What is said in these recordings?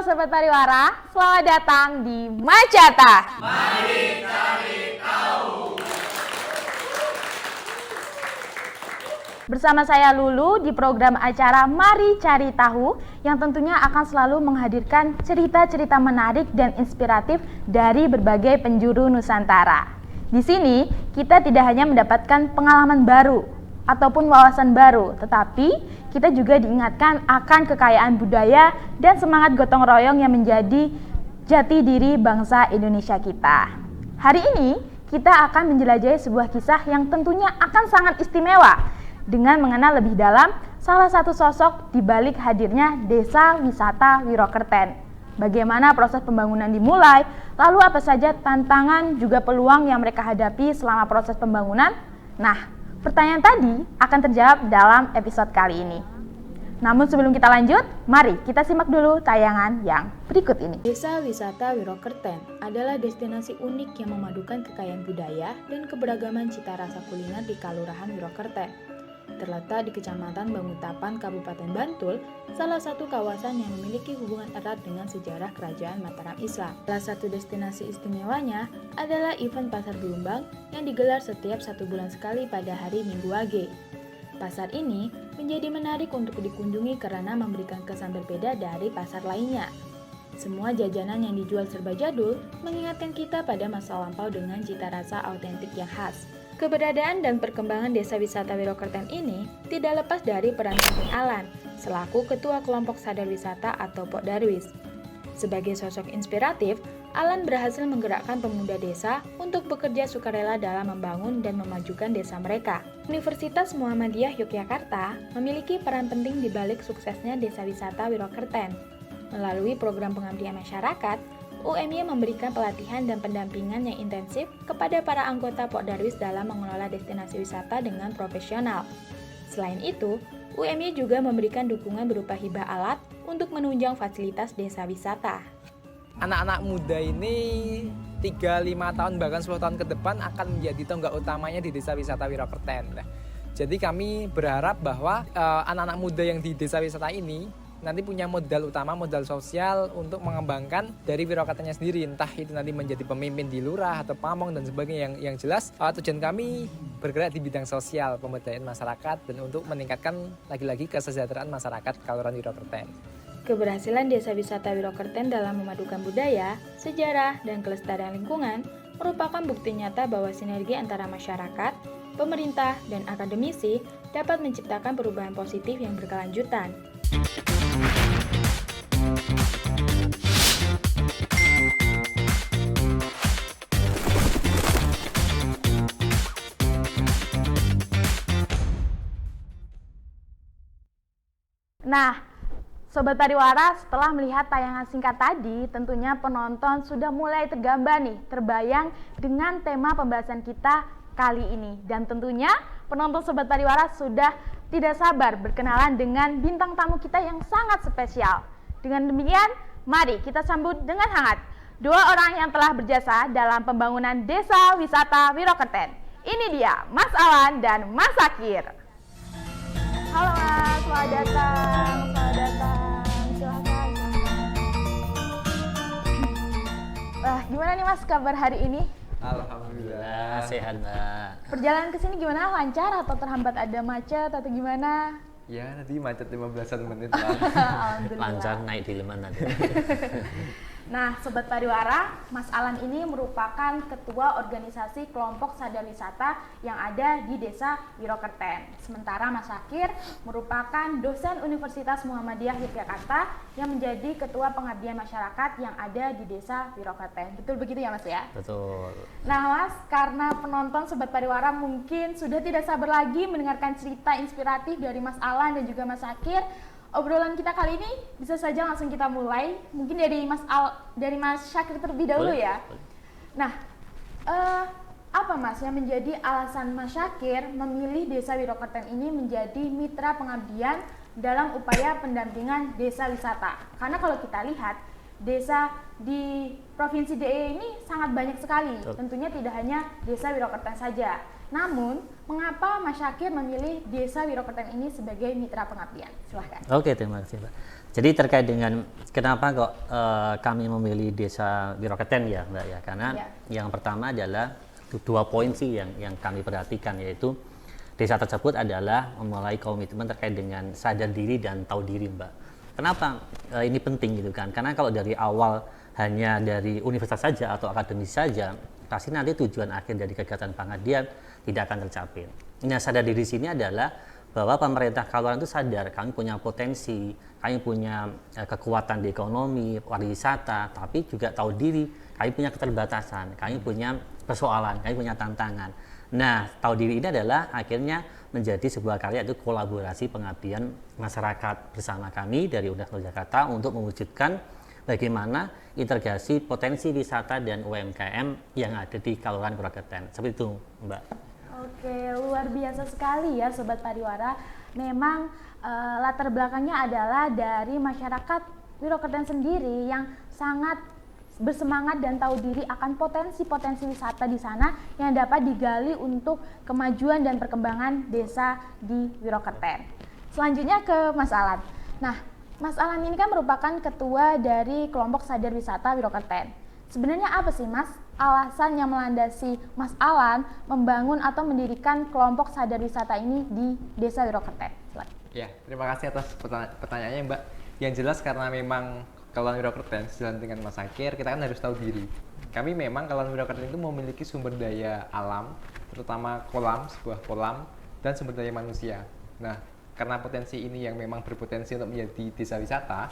Sobat Pariwara, selamat datang di Macata. Mari cari tahu. Bersama saya Lulu di program acara Mari Cari Tahu yang tentunya akan selalu menghadirkan cerita-cerita menarik dan inspiratif dari berbagai penjuru Nusantara. Di sini kita tidak hanya mendapatkan pengalaman baru ataupun wawasan baru, tetapi kita juga diingatkan akan kekayaan budaya dan semangat gotong royong yang menjadi jati diri bangsa Indonesia kita. Hari ini kita akan menjelajahi sebuah kisah yang tentunya akan sangat istimewa dengan mengenal lebih dalam salah satu sosok di balik hadirnya Desa Wisata Wirokerten. Bagaimana proses pembangunan dimulai, lalu apa saja tantangan juga peluang yang mereka hadapi selama proses pembangunan? Nah, pertanyaan tadi akan terjawab dalam episode kali ini. Namun sebelum kita lanjut, mari kita simak dulu tayangan yang berikut ini. Desa Wisata Wirokerten adalah destinasi unik yang memadukan kekayaan budaya dan keberagaman cita rasa kuliner di Kalurahan Wirokerten. Terletak di Kecamatan Bangutapan, Kabupaten Bantul, salah satu kawasan yang memiliki hubungan erat dengan sejarah Kerajaan Mataram Islam. Salah satu destinasi istimewanya adalah event Pasar Gelombang yang digelar setiap 1 bulan sekali pada hari Minggu Wage. Pasar ini menjadi menarik untuk dikunjungi karena memberikan kesan berbeda dari pasar lainnya. Semua jajanan yang dijual serba jadul mengingatkan kita pada masa lampau dengan cita rasa autentik yang khas. Keberadaan dan perkembangan Desa Wisata Wirokerten ini tidak lepas dari peran penting Alan, selaku Ketua Kelompok Sadar Wisata atau Pok Darwis. Sebagai sosok inspiratif, Alan berhasil menggerakkan pemuda desa untuk bekerja sukarela dalam membangun dan memajukan desa mereka. Universitas Muhammadiyah Yogyakarta memiliki peran penting di balik suksesnya Desa Wisata Wirokerten. Melalui program pengabdian masyarakat, UMY memberikan pelatihan dan pendampingan yang intensif kepada para anggota Pok Darwis dalam mengelola destinasi wisata dengan profesional. Selain itu, UMY juga memberikan dukungan berupa hibah alat untuk menunjang fasilitas desa wisata. Anak-anak muda ini 3-5 tahun bahkan 10 tahun ke depan akan menjadi tonggak utamanya di Desa Wisata Wirokerten. Jadi kami berharap bahwa anak-anak muda yang di desa wisata ini nanti punya modal utama, modal sosial untuk mengembangkan dari Wirokertennya sendiri. Entah itu nanti menjadi pemimpin di lurah atau pamong dan sebagainya. Yang jelas tujuan kami bergerak di bidang sosial, pemberdayaan masyarakat dan untuk meningkatkan lagi-lagi kesejahteraan masyarakat Kalurahan Wirokerten. Keberhasilan Desa Wisata Wirokerten dalam memadukan budaya, sejarah, dan kelestarian lingkungan merupakan bukti nyata bahwa sinergi antara masyarakat, pemerintah, dan akademisi dapat menciptakan perubahan positif yang berkelanjutan. Nah, Sobat Pariwara, setelah melihat tayangan singkat tadi, tentunya penonton sudah mulai tergambar nih, terbayang dengan tema pembahasan kita kali ini. Dan tentunya penonton Sobat Pariwara sudah tidak sabar berkenalan dengan bintang tamu kita yang sangat spesial. Dengan demikian, mari kita sambut dengan hangat dua orang yang telah berjasa dalam pembangunan Desa Wisata Wirokerten. Ini dia, Mas Alan dan Mas Sakir. Halo Mas, selamat datang, silahkan. Gimana nih Mas kabar hari ini? Alhamdulillah. Sehat, Mbak. Perjalanan ke sini gimana? Lancar atau terhambat ada macet atau gimana? Ya, nanti macet 15-an menit lah. Alhamdulillah. Lancar naik delman nanti. Nah, Sobat Pariwara, Mas Alan ini merupakan ketua organisasi kelompok sadar wisata yang ada di Desa Wirokerten. Sementara Mas Sakir merupakan dosen Universitas Muhammadiyah Yogyakarta yang menjadi ketua pengabdian masyarakat yang ada di Desa Wirokerten. Betul begitu ya Mas ya? Betul. Nah Mas, karena penonton Sobat Pariwara mungkin sudah tidak sabar lagi mendengarkan cerita inspiratif dari Mas Alan dan juga Mas Sakir, obrolan kita kali ini bisa saja langsung kita mulai. Mungkin dari Mas Sakir terlebih dahulu ya. Nah, apa Mas yang menjadi alasan Mas Sakir memilih Desa Wirokerten ini menjadi mitra pengabdian dalam upaya pendampingan desa wisata? Karena kalau kita lihat desa di Provinsi DIY ini sangat banyak sekali. Tentunya tidak hanya Desa Wirokerten saja. Namun, mengapa Mas Sakir memilih Desa Wirokerten ini sebagai mitra pengabdian? Silahkan. Oke, terima kasih, Pak. Jadi terkait dengan Kenapa kok kami memilih Desa Wiroketen ya Mbak ya? Karena yang pertama adalah 2 poin sih yang kami perhatikan, yaitu desa tersebut adalah memulai komitmen terkait dengan sadar diri dan tahu diri Mbak. Kenapa ini penting gitu kan? Karena kalau dari awal hanya dari universitas saja atau akademis saja, pasti nanti tujuan akhir dari kegiatan pengabdian tidak akan tercapai. Nah, sadar diri sini adalah bahwa pemerintah Kaluran itu sadar kami punya potensi, kami punya kekuatan di ekonomi, pariwisata, tapi juga tahu diri kami punya keterbatasan, kami punya persoalan, kami punya tantangan. Nah, tahu diri ini adalah akhirnya menjadi sebuah karya, itu kolaborasi pengabdian masyarakat bersama kami dari Universitas Jakarta untuk mewujudkan bagaimana integrasi potensi wisata dan UMKM yang ada di Kaluran Wiroketen. Seperti itu, Mbak. Oke, luar biasa sekali ya Sobat Pariwara. Memang latar belakangnya adalah dari masyarakat Wiroketen sendiri yang sangat bersemangat dan tahu diri akan potensi-potensi wisata di sana yang dapat digali untuk kemajuan dan perkembangan desa di Wiroketen. Selanjutnya ke Mas Alan. Nah, Mas Alan ini kan merupakan ketua dari kelompok sadar wisata Wiroketen. Sebenarnya apa sih Mas alasan yang melandasi Mas Alan membangun atau mendirikan kelompok sadar wisata ini di Desa Wiroketen? Ya, terima kasih atas pertanyaannya Mbak. Yang jelas karena memang Kaluran Wiroketen sejalan dengan Mas Akir, kita kan harus tahu diri. Kami memang Kaluran Wiroketen itu memiliki sumber daya alam, terutama kolam, sebuah kolam, dan sumber daya manusia. Nah, karena potensi ini yang memang berpotensi untuk menjadi desa wisata,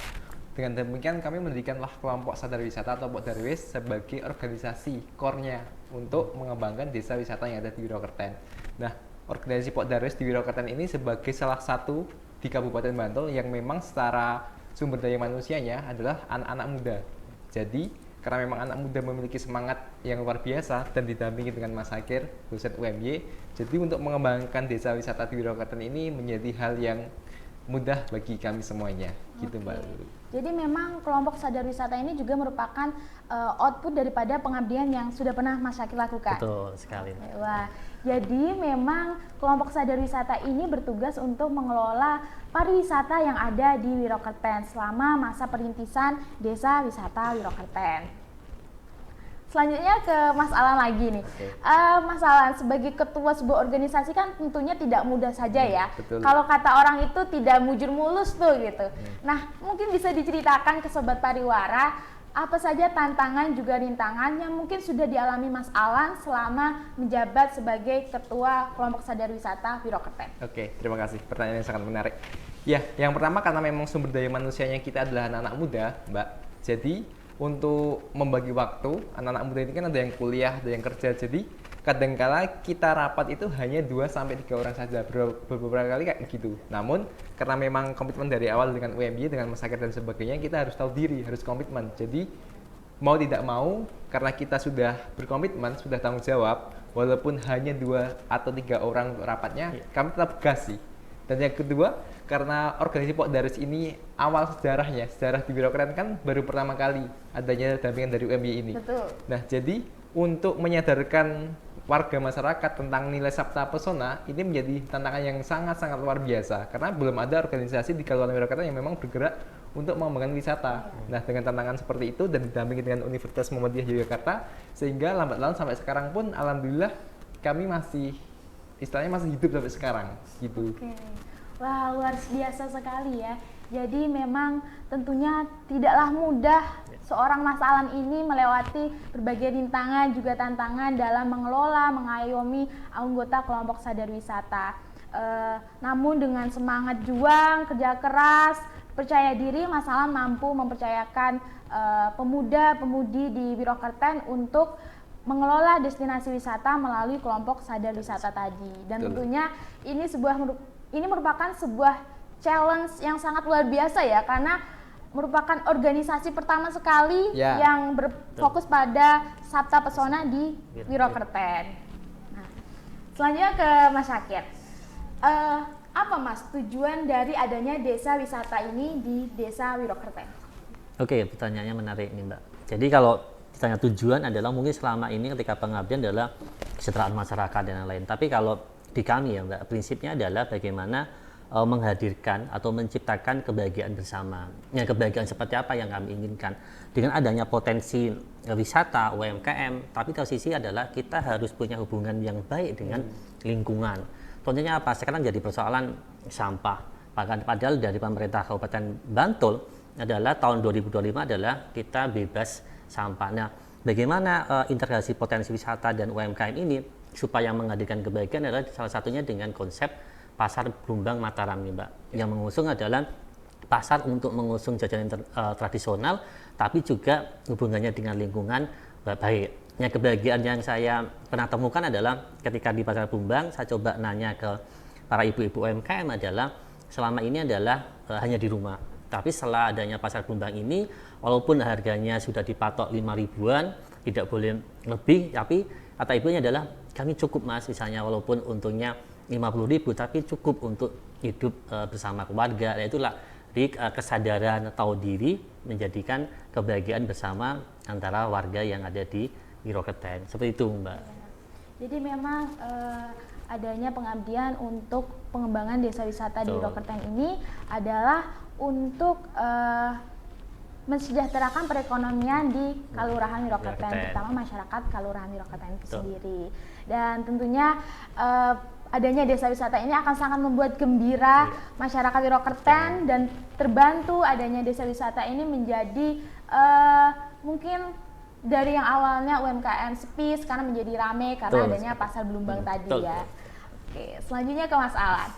dengan demikian kami mendirikanlah kelompok sadar wisata atau Pok Darwis sebagai organisasi core-nya untuk mengembangkan desa wisata yang ada di Wiroketen. Nah, organisasi Pok Darwis di Wiroketen ini sebagai salah satu di Kabupaten Bantul yang memang secara sumber daya manusianya adalah anak-anak muda. Jadi, karena memang anak muda memiliki semangat yang luar biasa dan didampingi dengan Mas Akir, dosen UMY, jadi untuk mengembangkan desa wisata di Wiroketen ini menjadi hal yang mudah bagi kami semuanya. Gitu Mbak Lulu. Jadi memang kelompok sadar wisata ini juga merupakan output daripada pengabdian yang sudah pernah Mas Akir lakukan. Betul sekali. Wah, jadi memang kelompok sadar wisata ini bertugas untuk mengelola pariwisata yang ada di Wiroketen selama masa perintisan Desa Wisata Wiroketen. Selanjutnya ke Mas Alan lagi nih. Mas Alan sebagai ketua sebuah organisasi kan tentunya tidak mudah saja ya. Kalau kata orang itu tidak mujur mulus tuh gitu. Nah, mungkin bisa diceritakan ke Sobat Pariwara apa saja tantangan juga rintangan yang mungkin sudah dialami Mas Alan selama menjabat sebagai ketua kelompok sadar wisata Wiroketen. Oke, terima kasih. Pertanyaan yang sangat menarik. Ya, yang pertama karena memang sumber daya manusianya kita adalah anak-anak muda, Mbak. Jadi untuk membagi waktu, anak-anak muda ini kan ada yang kuliah, ada yang kerja. Jadi kadangkala kita rapat itu hanya 2-3 orang saja, beberapa kali kayak gitu. Namun karena memang komitmen dari awal dengan UMY, dengan Mas Akir dan sebagainya, kita harus tahu diri, harus komitmen. Jadi mau tidak mau, karena kita sudah berkomitmen, sudah tanggung jawab, walaupun hanya 2-3 orang untuk rapatnya, kami tetap gas sih. Dan yang kedua, karena organisasi Pok Darwis ini awal sejarahnya, sejarah di Wiroketen kan baru pertama kali adanya dampingan dari UMY ini. Betul. Nah, jadi untuk menyadarkan warga masyarakat tentang nilai Sabta Pesona ini menjadi tantangan yang sangat-sangat luar biasa karena belum ada organisasi di Kaluran Wiroketen yang memang bergerak untuk mengembangkan wisata. Nah, dengan tantangan seperti itu dan didampingi dengan Universitas Muhammadiyah Yogyakarta, sehingga lambat laun sampai sekarang pun alhamdulillah kami masih istilahnya masih hidup sampai sekarang gitu. Oke. Wah, luar biasa sekali ya. Jadi memang tentunya tidaklah mudah seorang Mas Alan ini melewati berbagai rintangan juga tantangan dalam mengelola, mengayomi anggota kelompok sadar wisata. Namun dengan semangat juang, kerja keras, percaya diri, Mas Alan mampu mempercayakan pemuda-pemudi di Wiroketen untuk mengelola destinasi wisata melalui kelompok sadar wisata tadi. Dan tentunya ini merupakan sebuah challenge yang sangat luar biasa ya, karena merupakan organisasi pertama sekali yang berfokus pada Sabta Pesona di Wiroketen. Nah, selanjutnya ke Mas Akir. Apa Mas tujuan dari adanya desa wisata ini di Desa Wiroketen? Oke, pertanyaannya menarik nih Mbak. Jadi kalau ditanya tujuan adalah mungkin selama ini ketika pengabdian adalah kesejahteraan masyarakat dan lain-lain. Tapi kalau di kami ya Mbak, prinsipnya adalah bagaimana menghadirkan atau menciptakan kebahagiaan bersama. Kebahagiaan seperti apa yang kami inginkan? Dengan adanya potensi wisata, UMKM, tapi di sisi adalah kita harus punya hubungan yang baik dengan lingkungan. Contohnya apa? Sekarang jadi persoalan sampah. Padahal dari pemerintah Kabupaten Bantul adalah tahun 2025 adalah kita bebas sampah. Nah, bagaimana integrasi potensi wisata dan UMKM ini supaya menghadirkan kebahagiaan adalah salah satunya dengan konsep Pasar Blumbang Mataram nih, Mbak. Yang mengusung adalah pasar untuk mengusung jajanan tradisional, tapi juga hubungannya dengan lingkungan baik. Kebahagiaan yang saya pernah temukan adalah ketika di Pasar Blumbang, saya coba nanya ke para ibu-ibu UMKM adalah selama ini adalah hanya di rumah. Tapi setelah adanya Pasar Blumbang ini, walaupun harganya sudah dipatok 5 ribuan, tidak boleh lebih, tapi kata ibunya adalah kami cukup Mas, misalnya walaupun untungnya 50.000 tapi cukup untuk hidup bersama keluarga. Nah, itulah di kesadaran tahu diri menjadikan kebahagiaan bersama antara warga yang ada di Wiro Kerten. Seperti itu, Mbak. Jadi memang adanya pengabdian untuk pengembangan desa wisata di Wiro Kerten ini adalah untuk mensejahterakan perekonomian di Kelurahan Wiro Kerten, terutama masyarakat Kelurahan Wiro Kerten itu sendiri. Dan tentunya adanya desa wisata ini akan sangat membuat gembira masyarakat Wiro Kerten dan terbantu adanya desa wisata ini menjadi mungkin dari yang awalnya UMKM sepi sekarang menjadi rame karena adanya Pasar Blumbang tadi ya. Oke, selanjutnya ke Mas Alan.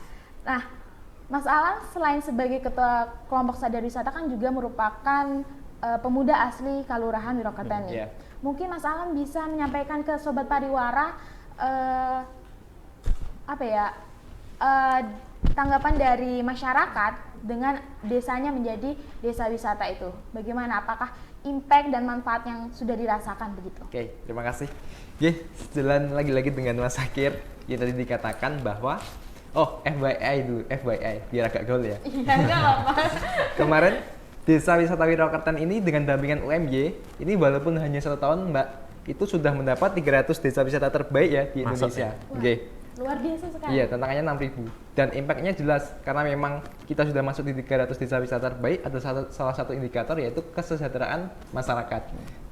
Nah, Mas Alan selain sebagai ketua kelompok sadar wisata kan juga merupakan pemuda asli Kelurahan Wiro Kerten nih. Mungkin Mas Alan bisa menyampaikan ke Sobat Pariwara tanggapan dari masyarakat dengan desanya menjadi desa wisata itu. Bagaimana? Apakah impact dan manfaat yang sudah dirasakan begitu? Oke, terima kasih. Sejalan lagi-lagi dengan Mas Sakir yang tadi dikatakan bahwa FYI dulu, FYI biar agak gaul ya. Iya, enggak apa-apa. Kemarin Desa Wisata Wiro Kerten ini dengan dampingan UMY, ini walaupun hanya 1 tahun Mbak, itu sudah mendapat 300 desa wisata terbaik ya di Indonesia. Luar biasa sekali. Iya, tantangannya 6.000 dan impactnya jelas karena memang kita sudah masuk di 300 desa wisata terbaik. Ada salah satu indikator yaitu kesejahteraan masyarakat.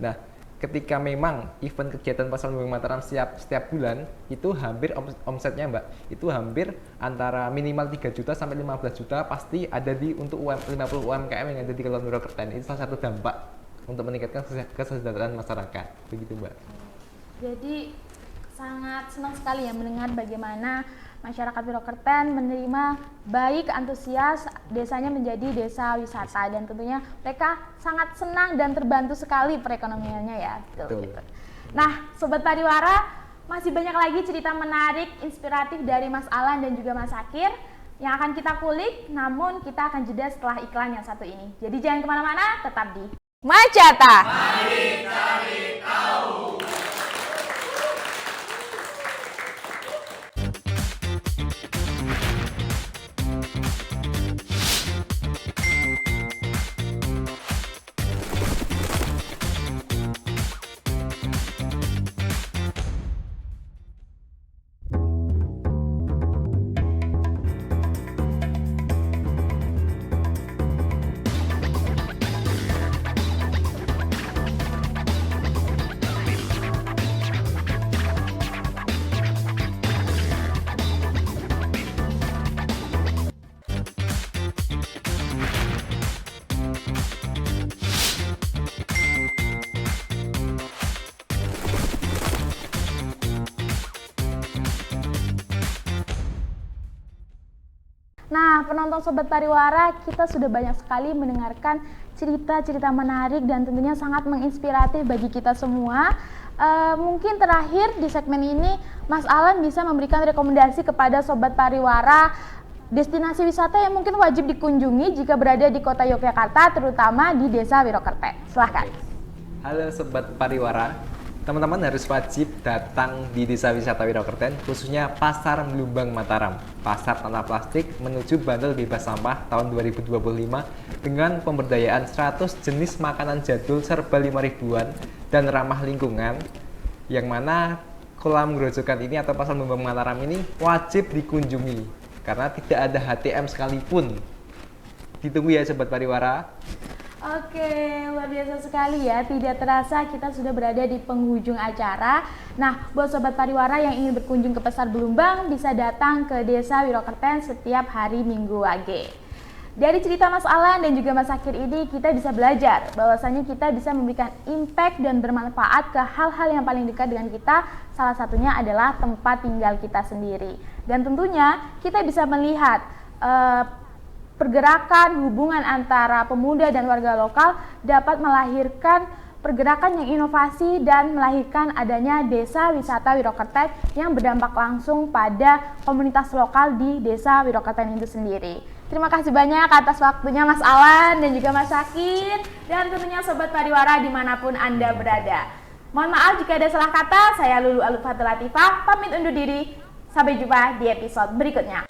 Nah, ketika memang event kegiatan Pasar Blumbang Mataram setiap bulan itu hampir omsetnya Mbak, itu hampir antara minimal 3 juta sampai 15 juta pasti ada untuk 50 UMKM yang ada di Kelurahan Wiro Kerten. Itu salah satu dampak untuk meningkatkan kesejahteraan masyarakat. Begitu Mbak. Jadi sangat senang sekali ya mendengar bagaimana masyarakat Wiro Kerten menerima baik antusias desanya menjadi desa wisata dan tentunya mereka sangat senang dan terbantu sekali perekonomiannya ya. Betul. Nah, Sobat Pariwara, masih banyak lagi cerita menarik, inspiratif dari Mas Alan dan juga Mas Sakir yang akan kita kulik, namun kita akan jeda setelah iklan yang satu ini. Jadi jangan kemana-mana, tetap di Macata. Mari cari tahu. Nah, penonton Sobat Pariwara, kita sudah banyak sekali mendengarkan cerita-cerita menarik dan tentunya sangat menginspiratif bagi kita semua. Mungkin terakhir di segmen ini, Mas Alan bisa memberikan rekomendasi kepada Sobat Pariwara destinasi wisata yang mungkin wajib dikunjungi jika berada di kota Yogyakarta, terutama di Desa Wiro Kerten. Silahkan. Halo Sobat Pariwara, teman-teman harus wajib datang di Desa Wisata Wiro Kerten, khususnya Pasar Blumbang Mataram, pasar tanah plastik menuju bandel bebas sampah tahun 2025 dengan pemberdayaan 100 jenis makanan jadul serba 5 ribuan dan ramah lingkungan, yang mana kolam gerojokan ini atau Pasar Blumbang Mataram ini wajib dikunjungi. karena tidak ada HTM sekalipun. Ditunggu ya Sobat Pariwara. Oke, luar biasa sekali ya. Tidak terasa kita sudah berada di penghujung acara. Nah, buat Sobat Pariwara yang ingin berkunjung ke Pasar Belumbang bisa datang ke Desa Wirokerten setiap hari Minggu Wage. Dari cerita Mas Alan dan juga Mas Sakir ini kita bisa belajar bahwasanya kita bisa memberikan impact dan bermanfaat ke hal-hal yang paling dekat dengan kita. Salah satunya adalah tempat tinggal kita sendiri. Dan tentunya kita bisa melihat pergerakan hubungan antara pemuda dan warga lokal dapat melahirkan pergerakan yang inovasi dan melahirkan adanya Desa Wisata Wirokerten yang berdampak langsung pada komunitas lokal di Desa Wirokerten itu sendiri. Terima kasih banyak atas waktunya Mas Alan dan juga Mas Sakir, dan tentunya Sobat Pariwara dimanapun Anda berada. Mohon maaf jika ada salah kata, saya Lulu Alufatul Latifah, pamit undur diri. Sampai jumpa di episode berikutnya.